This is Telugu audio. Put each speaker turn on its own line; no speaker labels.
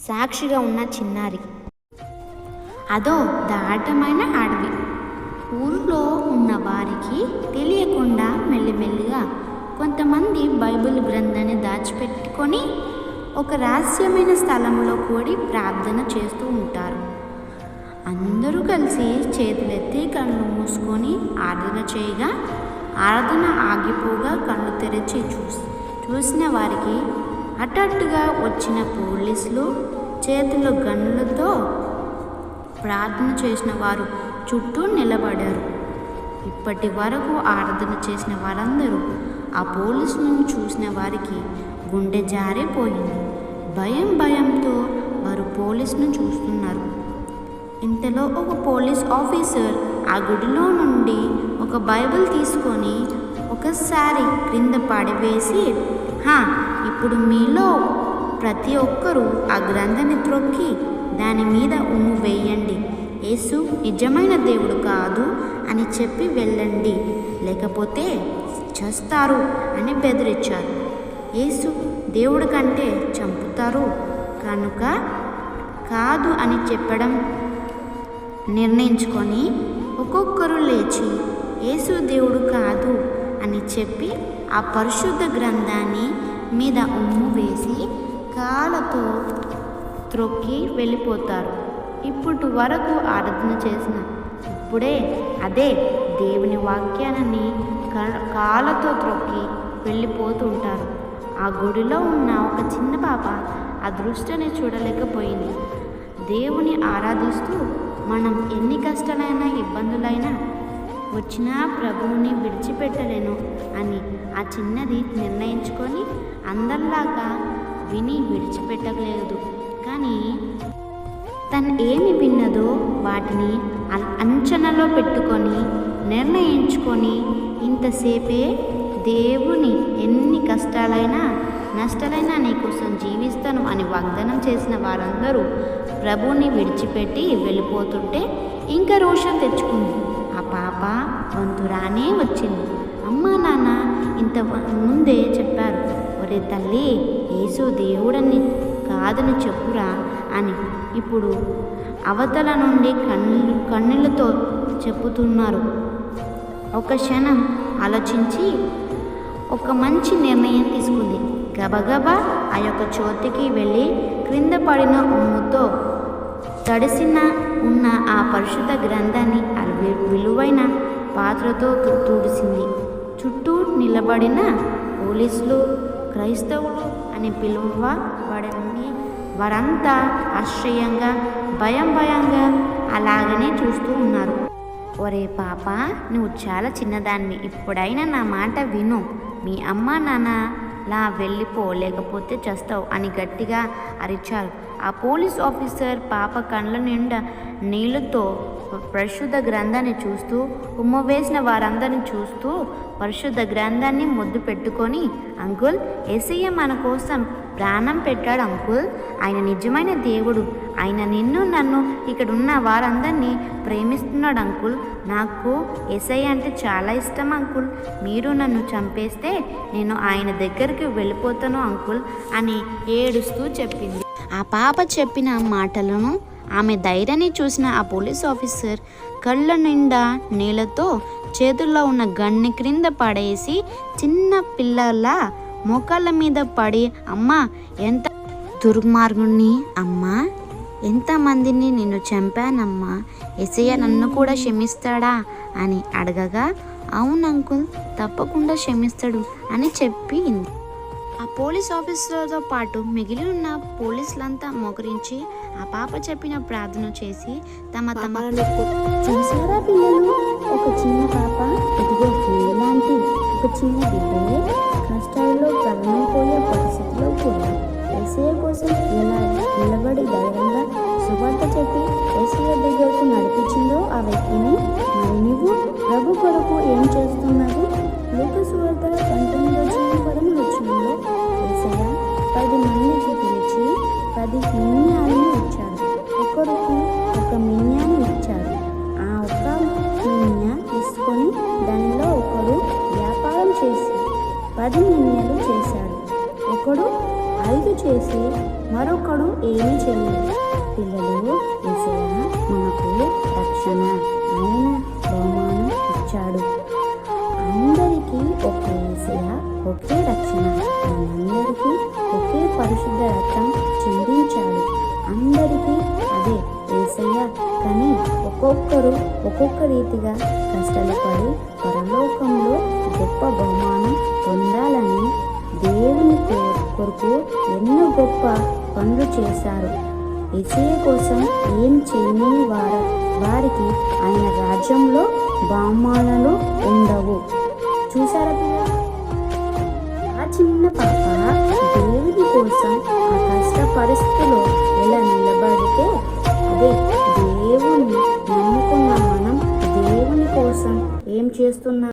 సాక్షిగా ఉన్న చిన్నారి. అదో దాటమైన అడవి. ఊరిలో ఉన్న వారికి తెలియకుండా మెల్లిమెల్లిగా కొంతమంది బైబిల్ గ్రంథాన్ని దాచిపెట్టుకొని ఒక రహస్యమైన స్థలంలో కూడి ప్రార్థన చేస్తూ ఉంటారు. అందరూ కలిసి చేతులెత్తి కళ్ళు మూసుకొని ఆరాధన చేయగా ఆరాధన ఆగిపోగా కళ్ళు తెరిచి చూసిన వారికి హఠాత్తుగా వచ్చిన పోలీసులు చేతిలో గన్నులతో ప్రార్థన చేసిన వారు చుట్టూ నిలబడారు. ఇప్పటి వరకు ఆరాధన చేసిన వారందరూ ఆ పోలీసులను చూసిన వారికి గుండె జారిపోయింది. భయంతో వారు పోలీసును చూస్తున్నారు. ఇంతలో ఒక పోలీస్ ఆఫీసర్ ఆ గుడిలో నుండి ఒక బైబిల్ తీసుకొని ఒకసారి క్రింద పడివేసి, ఇప్పుడు మీలో ప్రతి ఒక్కరూ ఆ గ్రంథాన్ని త్రొక్కి దాని మీద ఉమ్ము వేయండి. యేసు నిజమైన దేవుడు కాదు అని చెప్పి వెళ్ళండి, లేకపోతే చేస్తారు అని బెదిరించారు. యేసు దేవుడి కంటే చంపుతారు కనుక కాదు అని చెప్పడం నిర్ణయించుకొని ఒక్కొక్కరు లేచి యేసు దేవుడు కాదు అని చెప్పి ఆ పరిశుద్ధ గ్రంథాన్ని మీద ఉమ్ము వేసి కాళ్ళతో త్రొక్కి వెళ్ళిపోతారు. ఇప్పటి వరకు ఆరాధన చేసిన ఇప్పుడే అదే దేవుని వాక్యాన్ని కాళ్ళతో త్రొక్కి వెళ్ళిపోతుంటారు. ఆ గుడిలో ఉన్న ఒక చిన్న పాప ఆ దృష్టిని చూడలేకపోయింది. దేవుని ఆరాధిస్తూ మనం ఎన్ని కష్టాలైనా ఇబ్బందులైనా వచ్చినా ప్రభువుని విడిచిపెట్టలేను అని ఆ చిన్నది నిర్ణయించుకొని అందరిలాగా విని విడిచిపెట్టలేదు. కానీ తను ఏమి విన్నదో వాటిని అంచనాలో పెట్టుకొని నిర్ణయించుకొని ఇంతసేపే దేవుని ఎన్ని కష్టాలైనా నష్టాలైనా నీకోసం జీవిస్తాను అని వాగ్దానం చేసిన వారందరూ ప్రభువుని విడిచిపెట్టి వెళ్ళిపోతుంటే ఇంకా రోషం తెచ్చుకుంది. ఆ పాప వంతు రానే వచ్చింది. అమ్మా నాన్న ఇంత ముందే చెప్పారు, ఒరే తల్లి యేసు దేవుడని కాదని చెప్పురా అని. ఇప్పుడు అవతల నుండి కన్నులతో చెప్పుతున్నారు. ఒక క్షణం ఆలోచించి ఒక మంచి నిర్ణయం తీసుకుంది. గబగబా ఆ యొక్క చోటికి వెళ్ళి క్రింద పడిన ఉమ్ముతో తడిసిన ఉన్న ఆ పరిశుద్ధ గ్రంథాన్ని విలువైన పాత్రతో తుడిసింది. చుట్టూ నిలబడిన పోలీసులు, క్రైస్తవులు అని పిలువబడని వారంతా ఆశ్చర్యంగా భయంగా అలాగనే చూస్తూ ఉన్నారు. ఒరే పాప, నువ్వు చాలా చిన్నదాన్ని, ఇప్పుడైనా నా మాట విను. మీ అమ్మ నాన్నలా వెళ్ళిపో, లేకపోతే చేస్తావు అని గట్టిగా అరిచారు. ఆ పోలీస్ ఆఫీసర్ పాప కళ్ళ నిండా నీళ్లతో పరిశుద్ధ గ్రంథాన్ని చూస్తూ ఉమ్మ వేసిన వారందరిని చూస్తూ పరిశుద్ధ గ్రంథాన్ని ముద్దు పెట్టుకొని, అంకుల్, యేసయ్య మన కోసం ప్రాణం పెట్టాడు అంకుల్. ఆయన నిజమైన దేవుడు. ఆయన నిన్ను నన్ను ఇక్కడ ఉన్న వారందరినీ ప్రేమిస్తున్నాడు అంకుల్. నాకు యేసయ్య అంటే చాలా ఇష్టం అంకుల్. మీరు నన్ను చంపేస్తే నేను ఆయన దగ్గరికి వెళ్ళిపోతాను అంకుల్ అని ఏడుస్తూ చెప్పింది. ఆ పాప చెప్పిన మాటలను ఆమె ధైర్యాన్ని చూసిన ఆ పోలీస్ ఆఫీసర్ కళ్ళ నిండా నీళ్ళతో చేతుల్లో ఉన్న గన్ని క్రింద పడేసి చిన్న పిల్లల మోకాళ్ళ మీద పడి, అమ్మా ఎంత దుర్మార్గుణ్ణి అమ్మా, ఎంతమందిని నిన్ను చంపానమ్మా, యేసయ్య నన్ను కూడా క్షమిస్తాడా అని అడగగా, అవును అంకుల్, తప్పకుండా క్షమిస్తాడు అని చెప్పింది. ఆ పోలీస్ ఆఫీసర్తో పాటు మిగిలి ఉన్న పోలీసులంతా మోకరించి ఆ పాప చెప్పిన ప్రార్థన చేసి తమ
చూసారా పిల్లలు, ఒక చిన్న పాప ఎదిగే లాంటి ఒక చిన్న బిడ్డలే కష్టాల్లో ప్రాణమైపోయే పరిస్థితిలో కూడా యేసయ్య కోసం ఎలా నిలబడి ధైర్యంగా సువార్త చెప్పి యేసయ్య దగ్గరకు నడిపించిందో ఆ వ్యక్తిని. మరి నువ్వు ప్రభు కొరకు ఏం చేస్తున్నావు? లూకా సువార్త 19:13 యేసయ్య 10 మందికి పిలిచి 10 మిన్యాలను ఇచ్చారు. ఒకరికి ఒక మిన్యాన్ని ఇచ్చారు. ఆ ఒక్క మిన్య తీసుకొని దానిలో ఒకడు వ్యాపారం చేసి 10 మిన్యాలు చేశాడు. ఒకడు 5 రోజు చేసి మరొకడు ఏమీ చేయలేదు. పిల్లలు, యేసయ్య మనకు రక్షణ, ఆయన బహుమానం ఇచ్చాడు. అందరికీ ఒకే యేసయ్య, ఒకే రక్షణ, మనందరికీ ఒకే పరిశుద్ధ రక్తం చిందించాడు. అందరికీ అదే యేసయ్య. కానీ ఒక్కొక్కరు ఒక్కొక్క రీతిగా కష్టాలు పడి పరలోకంలో గొప్ప బహుమానం పొందాలని దేవుని కొరకు ఎన్నో గొప్ప పనులు చేశారు. యేసయ్య కోసం ఏం చేయని వారికి ఆయన రాజ్యంలో బహుమానాలు ఉండవు. చూసారా పిల్లలు? ఆ చిన్న పాప దేవుని కోసం ఆ కష్ట పరిస్థితిలో ఎలా నిలబడితే, అదే దేవుని నమ్ముకున్న మనం దేవుని కోసం ఏం చేస్తున్నాం?